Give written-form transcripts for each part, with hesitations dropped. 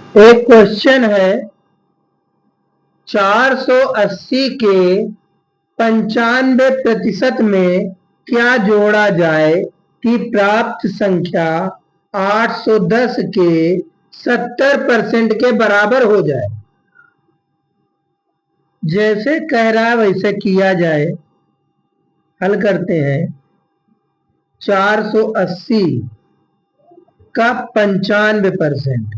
एक क्वेश्चन है 480 के 95% में क्या जोड़ा जाए कि प्राप्त संख्या 810 के 70% के बराबर हो जाए। जैसे कह रहा है वैसे किया जाए। हल करते हैं। 480 का 95%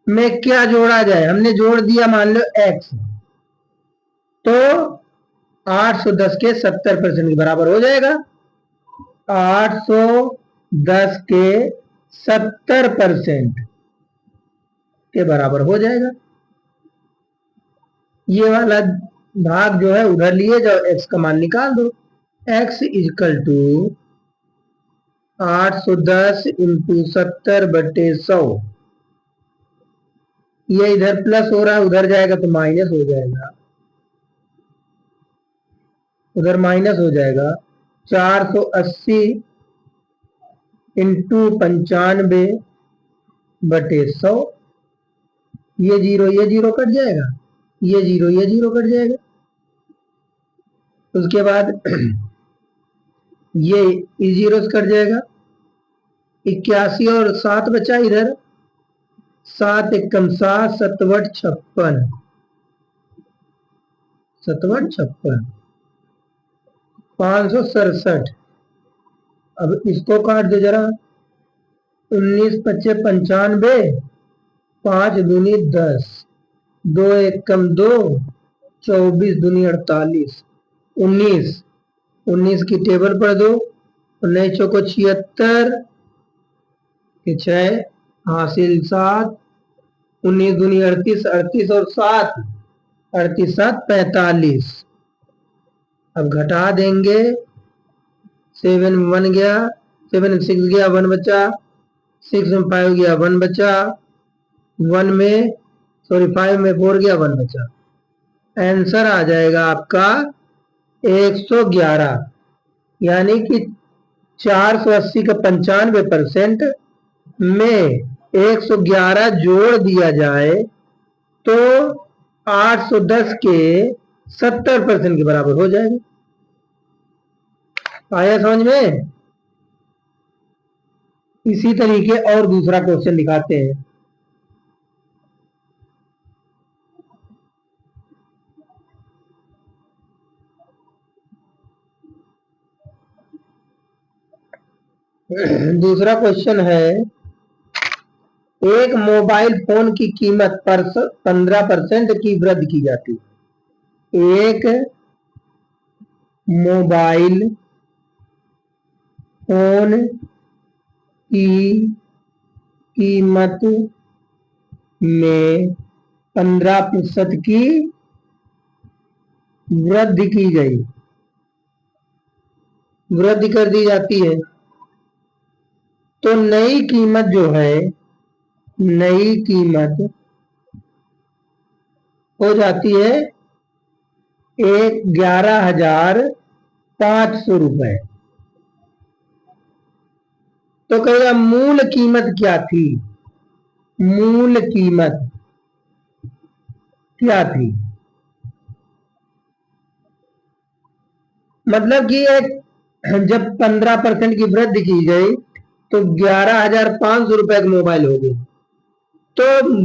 में क्या जोड़ा जाए। हमने जोड़ दिया मान लो x, तो 810 के 70% के बराबर हो जाएगा। 810 के 70% के बराबर हो जाएगा। ये वाला भाग जो है उधर लिए जाओ, x का मान निकाल दो। x equal to 810 into 70/100। ये इधर प्लस हो रहा है, उधर जाएगा तो माइनस हो जाएगा, उधर माइनस हो जाएगा। 480 इंटू 95/100। ये जीरो कट जाएगा, ये जीरो कट जाएगा। उसके बाद ये जीरो से कट जाएगा। 81 और 7 बचा इधर। 7 एकम 7, 7 56, 7 567। अब इसको काट दो जरा। 19 पच्चे 95, 5 दूनी 10, 2 एकम 2, 24 दूनी 48, 19 की टेबल पर दो। 19 चौको 76, 6 हासिल 7, 19 दूनी 38, 38 और 7, 38 7 45। अब घटा देंगे। 7 1 गया, 7 6 गया, 1 बचा। 6 में 5 गया, 1 बचा। 1 में 5 में 4 गया, 1 बचा। आंसर आ जाएगा आपका 111। यानी कि 480 का 95% में 111 जोड़ दिया जाए तो 810 के 70% के बराबर हो जाएगा। आया समझ में? इसी तरीके और दूसरा क्वेश्चन दिखाते हैं। दूसरा क्वेश्चन है, एक मोबाइल फोन की कीमत पर 15% की वृद्धि की जाती है। एक मोबाइल फोन की कीमत में 15% की वृद्धि की गई, वृद्धि कर दी जाती है। तो नई कीमत जो है, नई कीमत हो जाती है 11,500 रुपए। तो कहेगा मूल कीमत क्या थी? मूल कीमत क्या थी? मतलब कि एक जब 15% की वृद्धि की गई तो 11,500 रुपए का मोबाइल हो गया। तो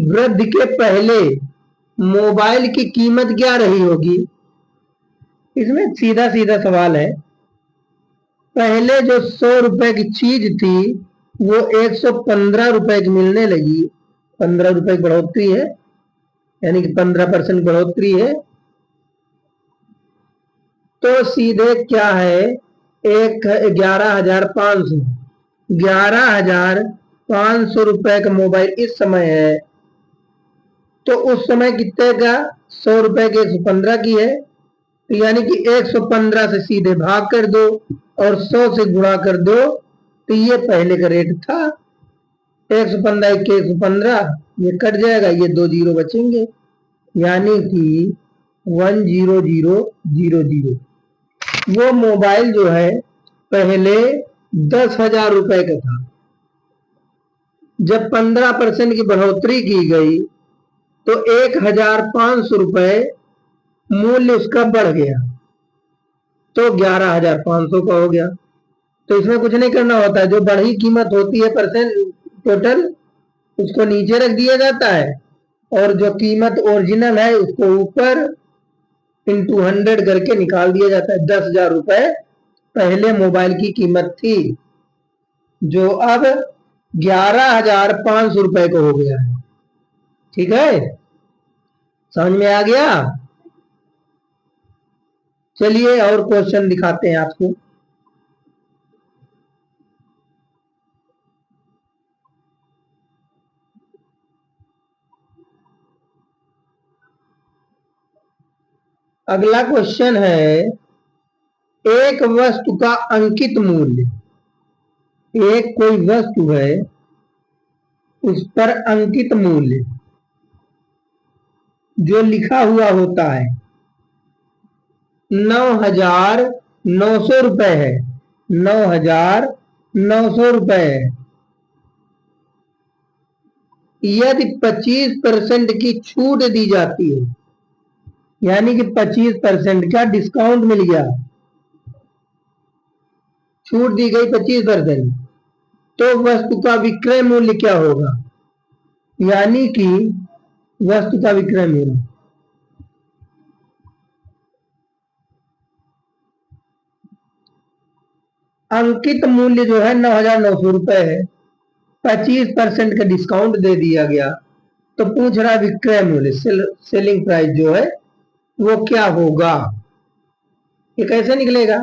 वृद्धि के पहले मोबाइल की कीमत क्या रही होगी? इसमें सीधा सीधा सवाल है। पहले जो 100 रुपए की चीज थी वो 115 रुपए की मिलने लगी। 15 रुपए की बढ़ोतरी है, यानी कि 15% बढ़ोतरी है। तो सीधे क्या है, 11,500, 11,500 रुपए का मोबाइल इस समय है। तो उस समय कितने का? 100 रुपए के 115 की है, तो यानी कि 115 से सीधे भाग कर दो और 100 से गुणा कर दो, तो ये पहले का रेट था। 115 के 115, ये कट जाएगा, ये 2 जीरो बचेंगे, यानी कि 10000। वो मोबाइल जो है पहले 10,000 रुपए का था, जब 15% की बढ़ोतरी की गई तो 1,500 रुपए मूल्य उसका बढ़ गया, तो 11,500 का हो गया। तो इसमें कुछ नहीं करना होता है, जो बढ़ी कीमत होती है परसेंट टोटल, उसको नीचे रख दिया जाता है, और जो कीमत ओरिजिनल है उसको ऊपर इंटू 100 करके निकाल दिया जाता है। 10,000 रुपए पहले मोबाइल की कीमत थी, जो अब 11,500 रुपए को हो गया है। ठीक है, समझ में आ गया? चलिए और क्वेश्चन दिखाते हैं आपको। अगला क्वेश्चन है, एक वस्तु का अंकित मूल्य, एक कोई वस्तु है उस पर अंकित मूल्य जो लिखा हुआ होता है 9,900 रुपए है, 9,900 रुपए है। यदि 25% की छूट दी जाती है, यानी कि 25% का डिस्काउंट मिल गया, छूट दी गई 25%, तो वस्तु का विक्रय मूल्य क्या होगा? यानी कि वस्तु का विक्रय मूल्य, अंकित मूल्य जो है 9,900 रुपए है, 25% का डिस्काउंट दे दिया गया, तो पूछ रहा विक्रय मूल्य, सेलिंग प्राइस जो है वो क्या होगा? ये कैसे निकलेगा?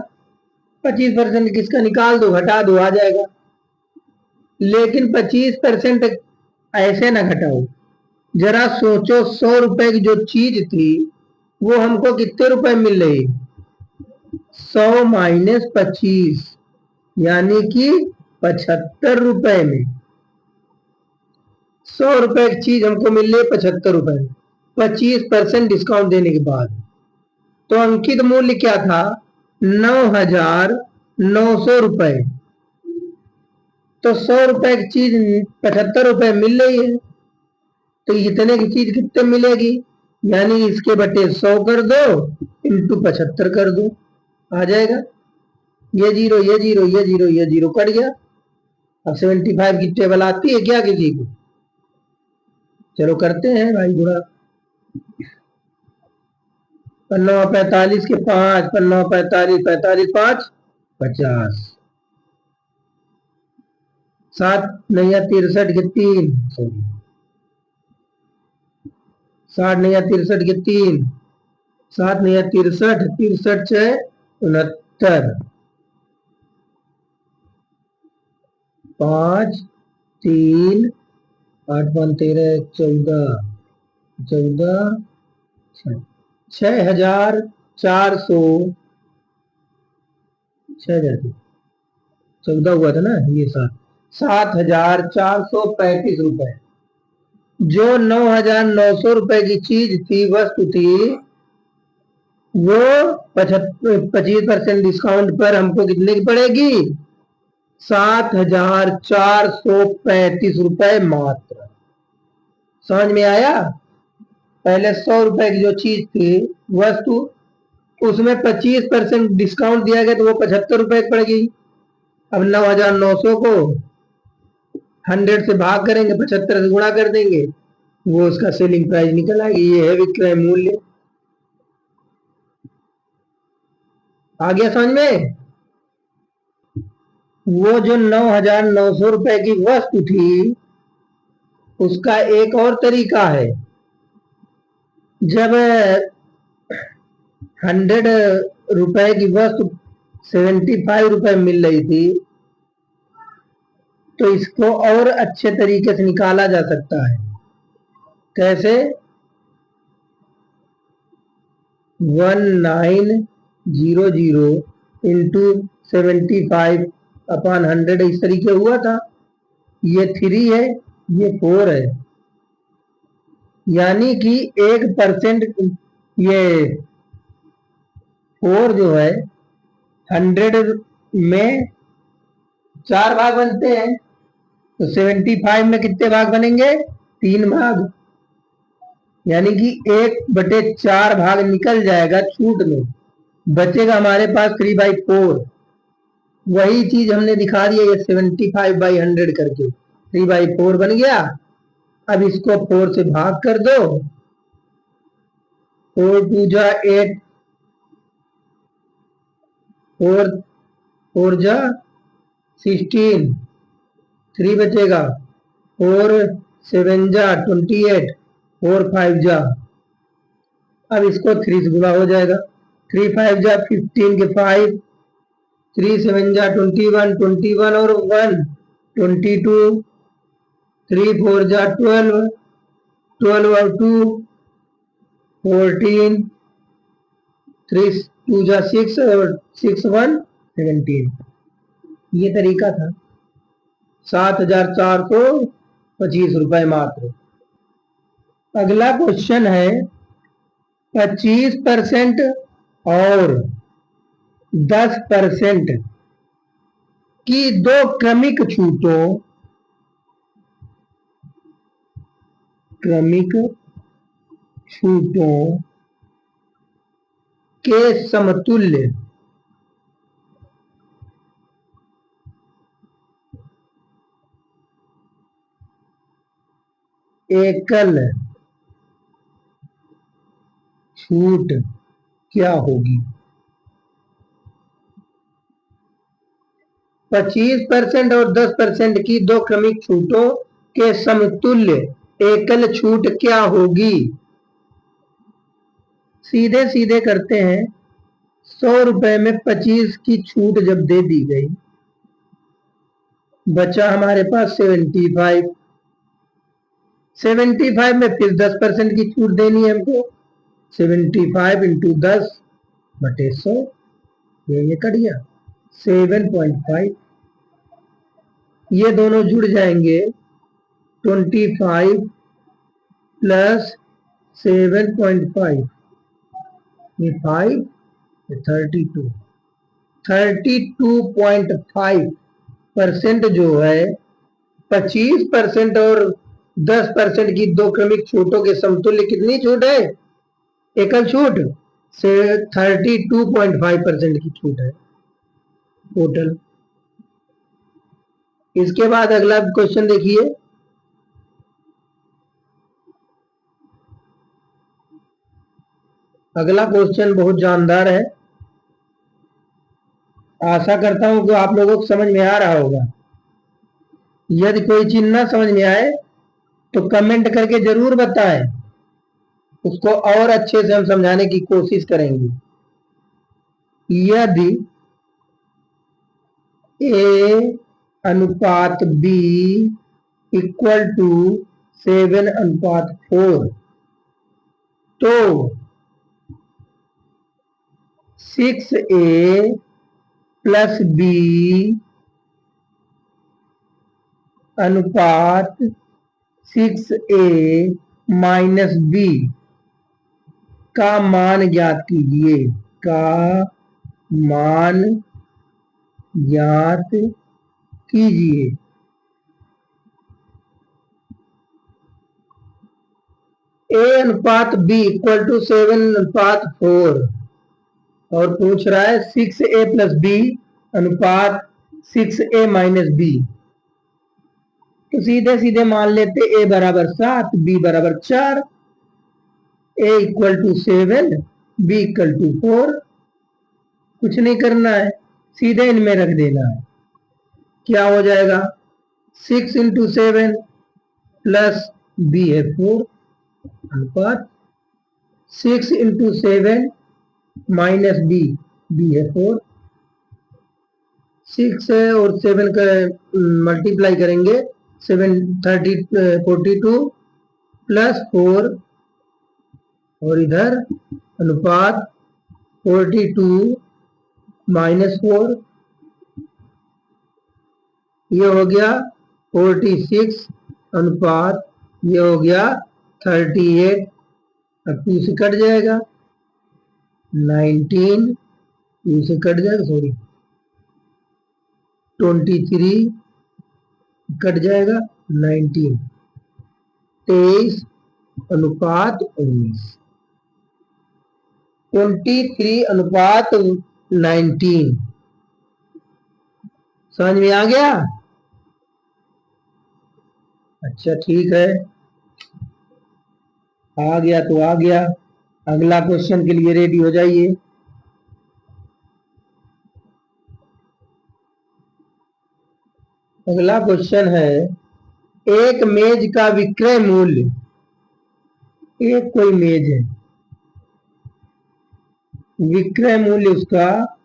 25% किसका निकाल दो, घटा दो, आ जाएगा। लेकिन 25% ऐसे ना घटाओ, जरा सोचो, 100 रुपए की जो चीज थी वो हमको कितने रुपए मिल रही? 100 माइनस 25, यानी कि 75 रुपए में। 100 रुपए की चीज हमको मिल रही है 75 रुपए में, 25% डिस्काउंट देने के बाद। तो अंकित मूल्य क्या था? 9,900 रुपए। तो 100 रुपए की चीज 75 रुपए मिल रही है, तो इतने की चीज कितने मिलेगी? यानी इसके बटे 100 कर दो, इंटू 75 कर दो, आ जाएगा। ये जीरो, ये जीरो, ये जीरो, ये जीरो कट गया। अब 75 की टेबल आती है क्या किसी को? चलो करते हैं भाई गुणा। 15 45 के 5, 15 45, 45 5 50, 7 नैया 63 के 3, सॉरी 60 नैया 63 के 3, 7 नैया 63, 63 6 69, 5 3 8 5 13 14, 14 6,400, 6,014 हुआ था ना, ये 7,435 रुपए। जो 9,900 रुपए की चीज थी, वस्तु थी, वो 25% डिस्काउंट पर हमको कितने की पड़ेगी? 7,435 रुपए मात्र। समझ में आया? पहले 100 रुपए की जो चीज थी, वस्तु, उसमें 25% डिस्काउंट दिया गया, तो वो 75 रुपए की पड़ेगी। अब 9,900 को 100 से भाग करेंगे, 75 से गुणा कर देंगे, वो उसका सेलिंग प्राइस निकल आएगी। ये है विक्रय मूल्य। आ गया समझ में? वो जो 9,900 रुपए की वस्तु थी, उसका एक और तरीका है। जब 100 रुपए की वस्तु 75 रुपए मिल रही थी, तो इसको और अच्छे तरीके से निकाला जा सकता है। कैसे? 1900 इंटू 75 अपॉन 100, इस तरीके हुआ था। ये 3 है, ये 4 है, यानी कि 1%, ये 4 जो है 100 में 4 भाग बनते हैं, तो 75 में कितने भाग बनेंगे? 3 भाग, यानी कि 1/4 भाग निकल जाएगा छूट में, बचेगा हमारे पास 3/4। वही चीज हमने दिखा दी है, ये 75/100 करके 3/4 बन गया। अब इसको 4 से भाग कर दो, 4 2 जा 8, 4 4 जा 16, 3 बचेगा, 4 7 जा 28, 4 5 जा, अब इसको 3 से गुणा हो जाएगा, 3 5 जा 15 के 5, 3 7 जा 21, 21 और 1 22, 3 4 जा 12, 12 और 2 14, 3 2 जा 6 और 6 1 17। ये तरीका था। 7,425 रुपए मात्र। अगला क्वेश्चन है 25% और 10% की दो क्रमिक छूटों के समतुल्य एकल छूट क्या होगी? 25% और 10% की दो क्रमिक छूटों के समतुल्य एकल छूट क्या होगी? सीधे सीधे करते हैं। 100 रुपए में 25 की छूट जब दे दी गई, बचा हमारे पास 75। 75 में फिर 10% की छूट देनी है हमको, 75 इंटू 10/100, ये कट गया 7.5। ये दोनों जुड़ जाएंगे, 25 प्लस 7.5, ये 5, ये 32। 32.5% जो है 25% और 10% की दो क्रमिक छूटों के समतुल्य कितनी छूट है? एकल छूट से 32.5% की छूट है टोटल। इसके बाद अगला क्वेश्चन देखिए, अगला क्वेश्चन बहुत जानदार है। आशा करता हूं कि आप लोगों को समझ में आ रहा होगा। यदि कोई चीज ना समझ में आए तो कमेंट करके जरूर बताएं, उसको और अच्छे से हम समझाने की कोशिश करेंगे। यदि A/B इक्वल टू 7/4 तो 6A प्लस B अनुपात 6A माइनस B का मान ज्ञात कीजिए। का मान ज्ञात कीजिए। A/B इक्वल टू 7/4 और पूछ रहा है 6A प्लस B अनुपात 6A माइनस B। तो सीधे सीधे मान लेते A बराबर 7, B बराबर 4, A equal to 7, B equal to 4। कुछ नहीं करना है, सीधे इनमें रख देना है। क्या हो जाएगा? 6 इंटू 7 प्लस B है 4 अनुपात 6 इंटू 7 माइनस B, B है 4। 6 और 7 का मल्टीप्लाई करेंगे, 42 प्लस 4 और इधर अनुपात 42 माइनस 4, ये हो गया 46 अनुपात ये हो गया 38। अब 2 से कट जाएगा, 19 2 से कट जाएगा, सॉरी 23 कट जाएगा 19, 23:19, 23:19। समझ में आ गया? अच्छा ठीक है, आ गया तो आ गया। अगला क्वेश्चन के लिए रेडी हो जाइए। अगला क्वेश्चन है, एक मेज का विक्रय मूल्य, एक कोई मेज है, विक्रय मूल्य उसका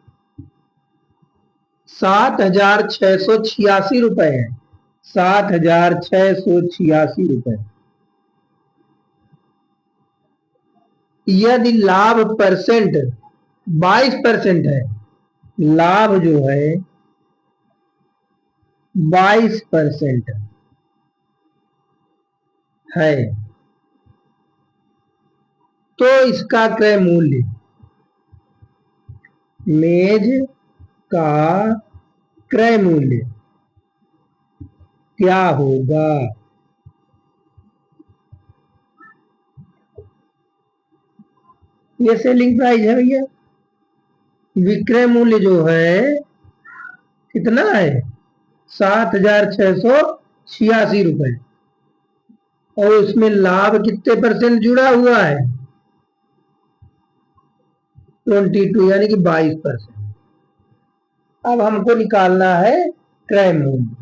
7,686 रुपए है। 7,686 रुपए। यदि लाभ परसेंट 22% है, लाभ जो है 22% है, तो इसका क्रय मूल्य, मेज का क्रय मूल्य क्या होगा? ये सेलिंग प्राइस है भैया। विक्रय मूल्य जो है कितना है? 7,686 रुपए, और उसमें लाभ कितने परसेंट जुड़ा हुआ है? 22, यानी कि 22%। अब हमको निकालना है क्रय मूल्य।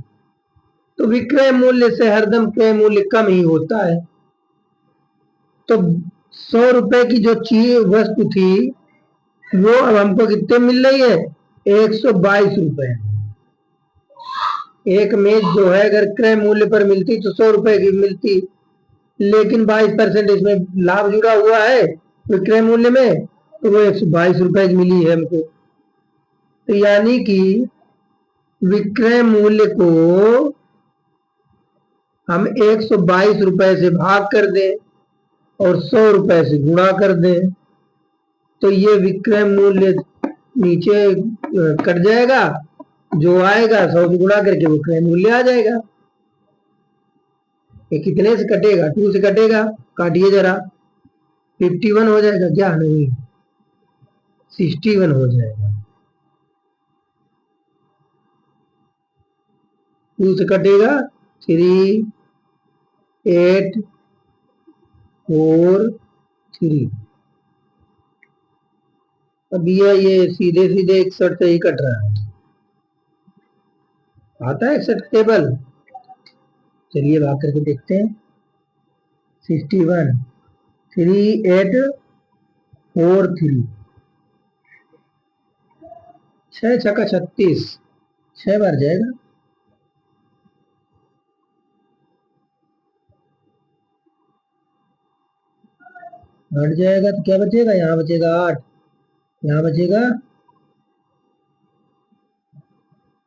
तो विक्रय मूल्य से हरदम क्रय मूल्य कम ही होता है। तो 100 रुपए की जो चीज वस्तु थी, वो अब हमको कितने मिल रही है? 122 रुपए। एक मेज जो है अगर क्रय मूल्य पर मिलती तो 100 रुपए की मिलती, लेकिन 22% इसमें लाभ जुड़ा हुआ है विक्रय मूल्य में, तो वो 122 रुपए की मिली है हमको। तो यानी कि विक्रय मूल्य को हम 122 रुपए से भाग कर दें और 100 रुपए से गुणा कर दें, तो ये विक्रय मूल्य नीचे कट जाएगा, जो आएगा 100 से गुणा करके वो क्रय मूल्य आ जाएगा। ये कितने से कटेगा? 2 से कटेगा, काटिए जरा। 51 हो जाएगा क्या? नहीं, 61 हो जाएगा। 2 से कटेगा 3, 8, 4, 3। अब ये सीधे सीधे 61 से ही कट रहा है। आता है 61 टेबल? चलिए भाग करके देखते हैं। 61, 3, 8, 4, 3, 6 छक्का 36, 6 बार जाएगा। हट जाएगा तो क्या बचेगा? यहाँ बचेगा 8, यहाँ बचेगा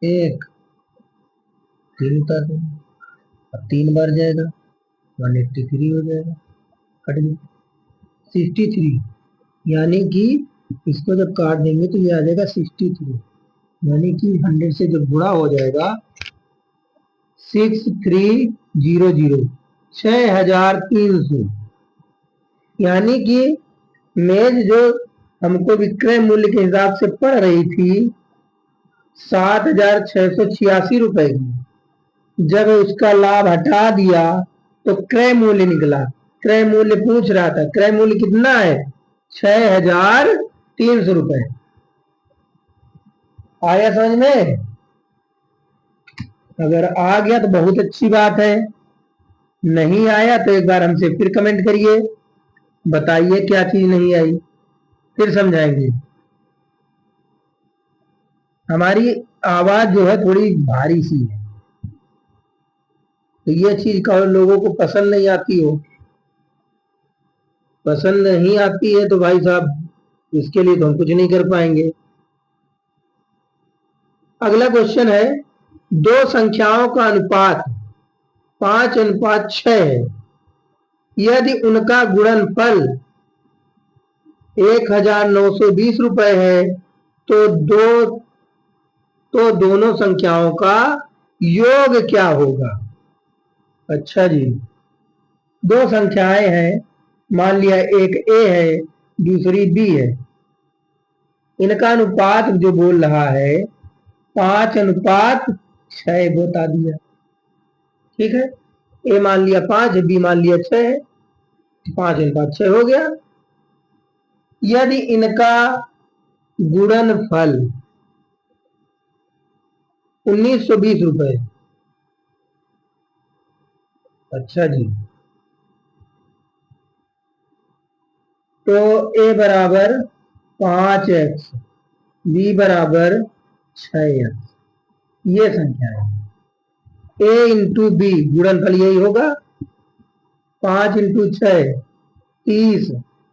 1, 3 उतार देंगे। अब 3 बार जाएगा, 183 हो जाएगा, कट गया 63। यानी कि इसको जब काट देंगे तो ये आ जाएगा 63, यानी कि 100 से जब गुणा हो जाएगा 6300, 6,300। यानी कि मेज जो हमको विक्रय मूल्य के हिसाब से पड़ रही थी 7,686 रुपए की, जब उसका लाभ हटा दिया तो क्रय मूल्य निकला। क्रय मूल्य पूछ रहा था, क्रय मूल्य कितना है? 6,300 रुपए। आया समझ में? अगर आ गया तो बहुत अच्छी बात है, नहीं आया तो एक बार हमसे फिर कमेंट करिए, बताइए क्या चीज नहीं आई, फिर समझाएंगे। हमारी आवाज जो है थोड़ी भारी सी है, तो ये चीज का लोगों को पसंद नहीं आती हो, पसंद नहीं आती है तो भाई साहब इसके लिए तो हम कुछ नहीं कर पाएंगे। अगला क्वेश्चन है, दो संख्याओं का अनुपात 5:6 है। यदि उनका गुणनफल 1,920 रुपए है तो दोनों संख्याओं का योग क्या होगा? अच्छा जी, दो संख्याएं हैं, मान लिया एक ए है दूसरी बी है, इनका अनुपात जो बोल रहा है 5:6 बता दिया। ठीक है, ए मान लिया 5 बी मान लिया 6 है, 5:6 हो गया। यदि इनका गुणनफल 1920 रुपए, अच्छा जी, तो ए बराबर 5x, बी बराबर 6x, ये संख्या है। ए इंटू बी गुणनफल यही होगा, 5 × 6 30,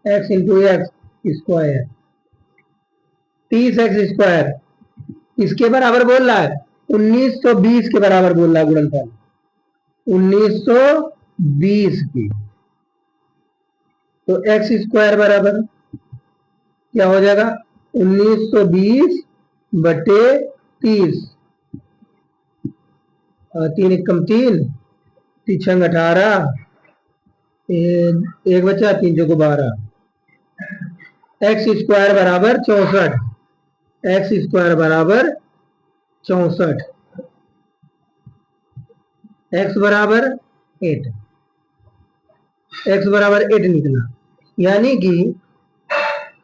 x into x square, 30x², इसके बराबर बोल रहा है 1920 के बराबर बोल रहा है गुणनफल, 1920 की। तो x² बराबर क्या हो जाएगा? 1920/30, 3 × 3, 3 × 18, एक बचा, 3 × 12, x² बराबर 64, x² बराबर 64, x बराबर 8, x बराबर 8 निकला। यानी कि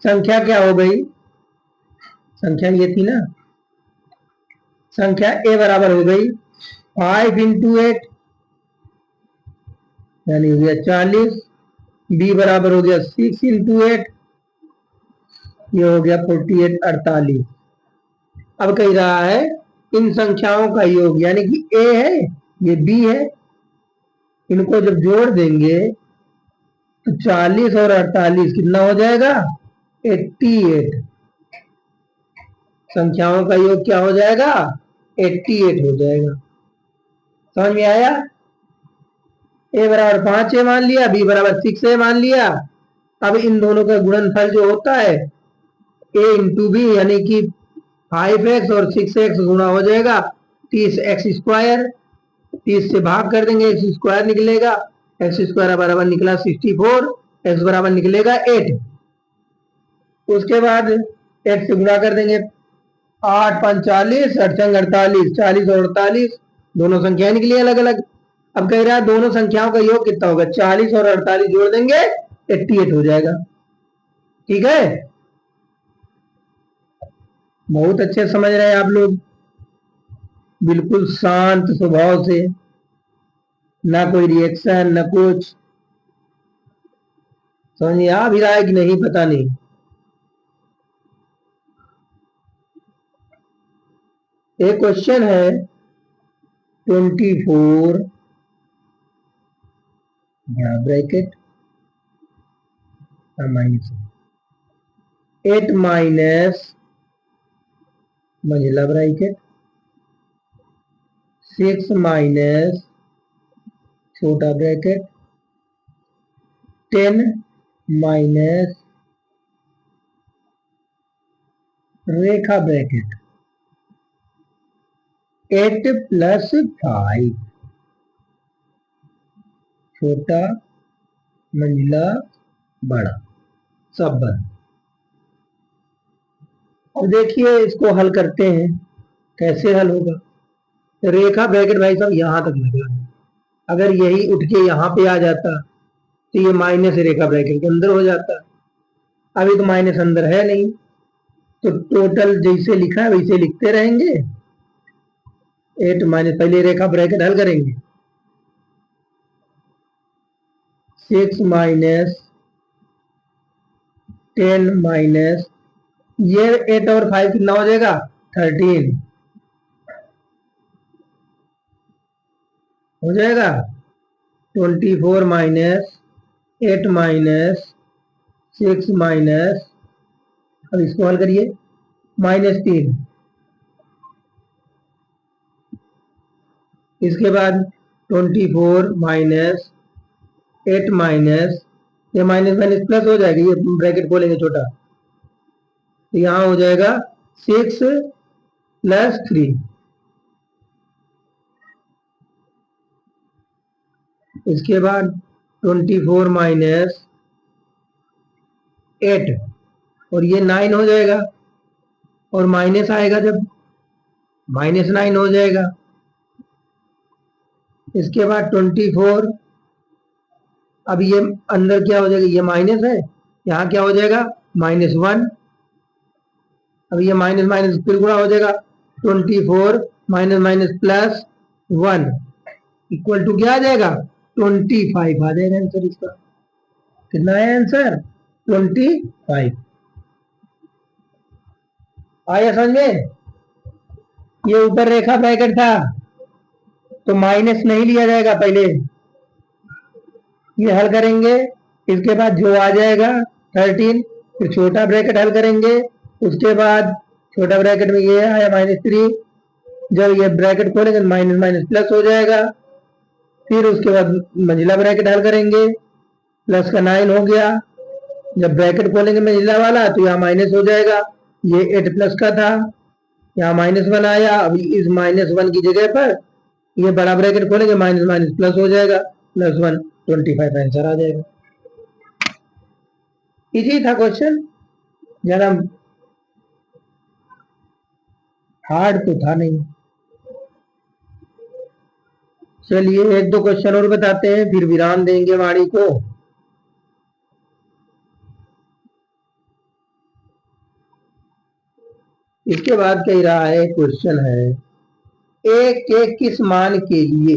संख्या क्या हो गई? संख्या ये थी ना, संख्या ए बराबर हो गई 5 × 8 यानी हो गया 40, बी बराबर हो गया 6 × 8, ये हो गया 48, 48। अब कह रहा है इन संख्याओं का योग, यानी कि ए है ये बी है, इनको जब जोड़ देंगे तो 40 और 48 कितना हो जाएगा? 88। संख्याओं का योग क्या हो जाएगा? 88 हो जाएगा। समझ में आया? ए बराबर 5 मान लिया, बी बराबर 6 मान लिया। अब इन दोनों का गुणनफल जो होता है ए इंटू बी, यानी कि 5x और 6x गुणा हो जाएगा 30x², 30 से भाग कर देंगे x² निकलेगा, x² बराबर निकला 64, x बराबर निकलेगा 8। उसके बाद 8 से गुणा कर देंगे, 8 × 5 = 40, 8 × 48, 40 और 48 दोनों संख्याएं निकली अलग अलग। अब कह रहा है दोनों संख्याओं का योग कितना होगा? 40 और 48 जोड़ देंगे 88 हो जाएगा। ठीक है, बहुत अच्छे समझ रहे हैं आप लोग, बिल्कुल शांत स्वभाव से, ना कोई रिएक्शन ना कुछ। समझ आ भी रहा है कि नहीं पता नहीं। एक क्वेश्चन है 24 ब्रैकेट -8 मंझला ब्रैकेट 6 छोटा ब्रैकेट 10 रेखा ब्रैकेट 8 + 5 छोटा मंझला बड़ा सब बंद। अब देखिए इसको हल करते हैं, कैसे हल होगा। रेखा ब्रैकेट भाई साहब यहां तक लगा है, अगर यही उठ के यहाँ पे आ जाता तो ये माइनस रेखा ब्रैकेट के अंदर हो जाता। अभी तो माइनस अंदर है नहीं, तो टोटल जैसे लिखा है वैसे लिखते रहेंगे। 8 - पहले रेखा ब्रैकेट हल करेंगे, 6 - 10 ये 8 और 5 कितना हो जाएगा? 13 हो जाएगा। 24 - 8 - 6 अब इसको हल करिए, -3, इसके बाद 24 - 8 ये माइनस माइनस प्लस हो जाएगी, ये ब्रैकेट खोलेंगे छोटा, तो यहां हो जाएगा 6 + 3 इसके बाद 24 माइनस 8 और ये 9 हो जाएगा, और माइनस आएगा जब -9 हो जाएगा। इसके बाद 24, अब ये अंदर क्या हो जाएगा, ये माइनस है, यहाँ क्या हो जाएगा -1, अब ये माइनस माइनस फिर गुणा हो जाएगा, 24 minus minus plus 1 equal to क्या आ जाएगा 25 आ जाएगा आंसर इसका। कितना है आंसर 25। आया समझ में? ये ऊपर रेखा ब्रैकेट था तो माइनस नहीं लिया जाएगा, पहले ये हल करेंगे, इसके बाद जो आ जाएगा 13, फिर छोटा ब्रैकेट हल करेंगे, उसके बाद छोटा ब्रैकेट में ये आया -3, जब ये ब्रैकेट खोलेंगे माइनस माइनस प्लस हो जाएगा, फिर उसके बाद मंजिला ब्रैकेट हल करेंगे, प्लस का 9 हो गया, जब ब्रैकेट खोलेंगे मंजिला वाला तो यहाँ माइनस हो जाएगा, ये 8 प्लस का था, यहाँ -1 आया, अभी इस -1 की जगह पर ये बड़ा ब्रैकेट खोलेंगे माइनस माइनस प्लस हो जाएगा, +1 25 आंसर आ जाएगा। इजी था क्वेश्चन, ज्यादा हार्ड तो था नहीं। चलिए 1-2 क्वेश्चन और बताते हैं, फिर विराम देंगे वाणी को। इसके बाद कह रहा है, क्वेश्चन है ए के किस मान के लिए,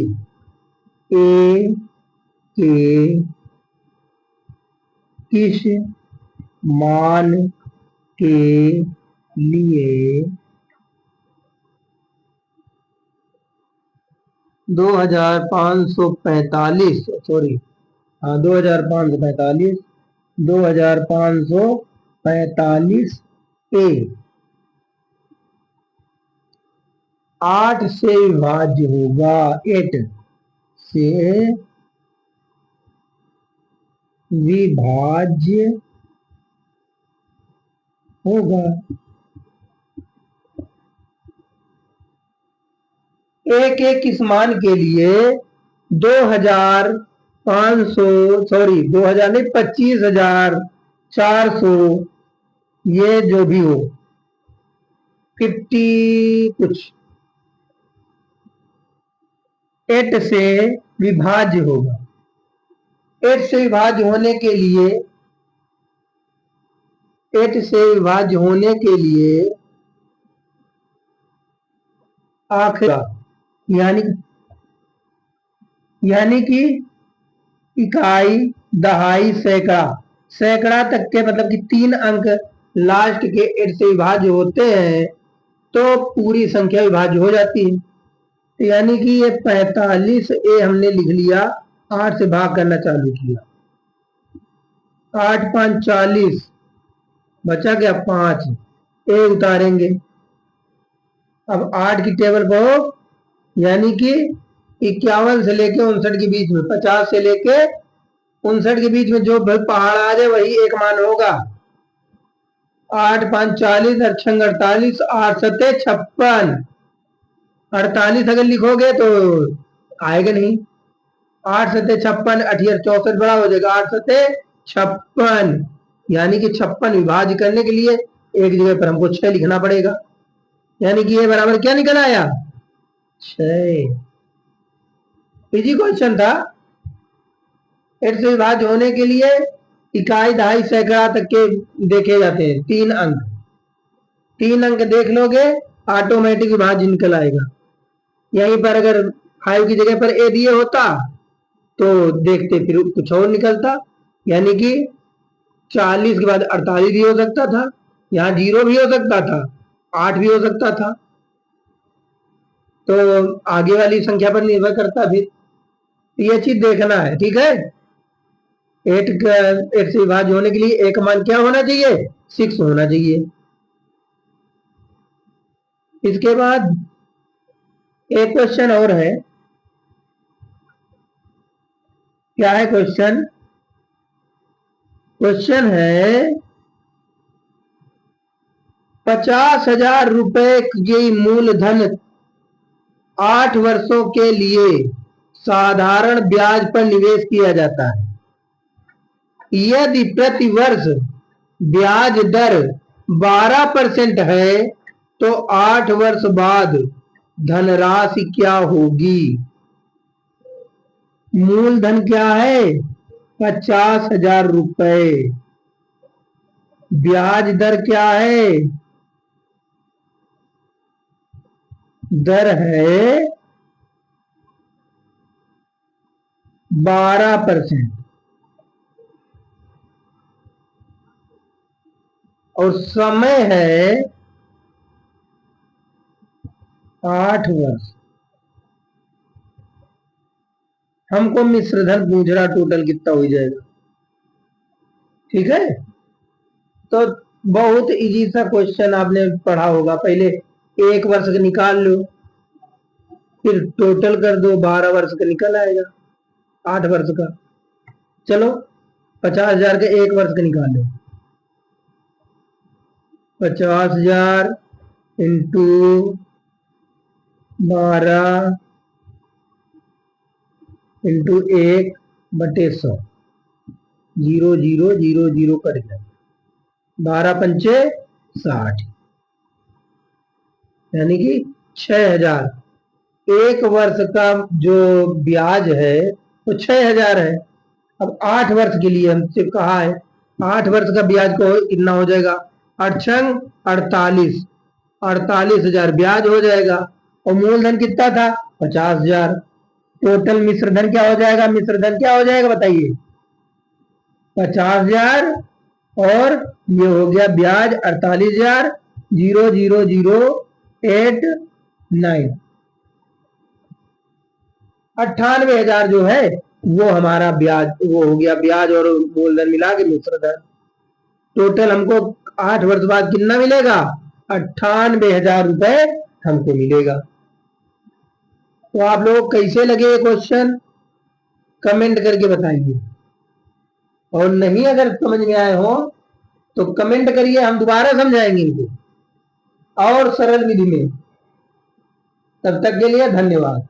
ए के किस मान के लिए 2545 सॉरी, हाँ 2545 ए 8 से विभाज्य होगा, 8 से विभाज्य होगा। एक एक किस मान के लिए 2500 सॉरी 2000 नहीं 25,400 ये जो भी हो 50 कुछ 8 से विभाज्य होगा। 8 से विभाज्य होने के लिए 8 से विभाज्य होने के लिए आखिर यानी कि इकाई, दहाई, सैकड़ा, सैकड़ा तक के मतलब कि 3 अंक लास्ट के 8 से विभाज्य होते हैं तो पूरी संख्या विभाज्य हो जाती है। तो यानी कि ये 45 ए हमने लिख लिया, 8 से भाग करना चालू किया, 8 5 40 बचा गया 5, ए उतारेंगे, अब 8 की टेबल पर यानी कि 51 से लेके 59 के बीच में, 50 से लेके 59 के बीच में जो पहाड़ आ जाए वही एक मान होगा। 8 5 40 और 6 48, 8 7 56, 48 अगर लिखोगे तो आएगा नहीं, 8 7 56, 8 64 बड़ा हो जाएगा, 8 7 56, यानी कि 56 विभाज्य करने के लिए एक जगह पर हमको 6 लिखना पड़ेगा, यानी कि ये बराबर क्या निकल आया 6। इजी क्वेश्चन था। 8 से विभाज्य होने के लिए इकाई, दहाई, सैकड़ा तक के देखे जाते हैं 3 अंक, 3 अंक देख लोगे ऑटोमेटिक विभाज्य निकल आएगा। यहीं पर अगर 5 की जगह पर ए दिए होता तो देखते फिर कुछ और निकलता, यानी कि 40 के बाद 48 भी हो सकता था, यहाँ 0 भी हो सकता था, 8 भी हो सकता था, तो आगे वाली संख्या पर निर्भर करता। फिर ये चीज देखना है, ठीक है। 8 से विभाज्य होने के लिए एक मान क्या होना चाहिए 6 होना चाहिए। इसके बाद एक क्वेश्चन और है, क्या है क्वेश्चन? क्वेश्चन है 50,000 रुपए की मूलधन 8 वर्षों के लिए साधारण ब्याज पर निवेश किया जाता है। यदि प्रति वर्ष ब्याज दर 12% है तो 8 वर्ष बाद धनराशि क्या होगी? मूलधन क्या है? 50,000 रुपए। ब्याज दर क्या है? दर है 12%। और समय है 8 वर्ष। हमको मिश्र धन पूछ रहा, टोटल कितना हो जाएगा? ठीक है, तो बहुत इजी सा क्वेश्चन आपने पढ़ा होगा। पहले 1 वर्ष का निकाल लो, फिर टोटल कर दो, 12 वर्ष का निकल आएगा, 8 वर्ष का। चलो 50,000 का 1 वर्ष का निकाल लो। 50,000 इंटू 12 इंटू 1/100, 0 0 0 0 कट गया। 12 पंचे 60, यानी कि 6,000। 1 वर्ष का जो ब्याज है वो 6,000 है। अब 8 वर्ष के लिए हमसे कहा है, 8 वर्ष का ब्याज को कितना हो जाएगा? 8 छंग 48, 48,000 ब्याज हो जाएगा। और मूलधन कितना था? 50,000। टोटल मिश्रधन क्या हो जाएगा? मिश्रधन क्या हो जाएगा बताइए? 50,000 और ये हो गया ब्याज 48,000, 0 0 0 8 9, 98,000 जो है वो हमारा ब्याज, वो हो गया ब्याज और मूलधन मिला के मिश्रधन। टोटल हमको 8 वर्ष बाद कितना मिलेगा? 98,000 रुपए हमको मिलेगा। तो आप लोग कैसे लगे ये क्वेश्चन, कमेंट करके बताइए। और नहीं अगर समझ में आए हो तो कमेंट करिए, हम दोबारा समझाएंगे इनको और सरल विधि में। तब तक के लिए धन्यवाद।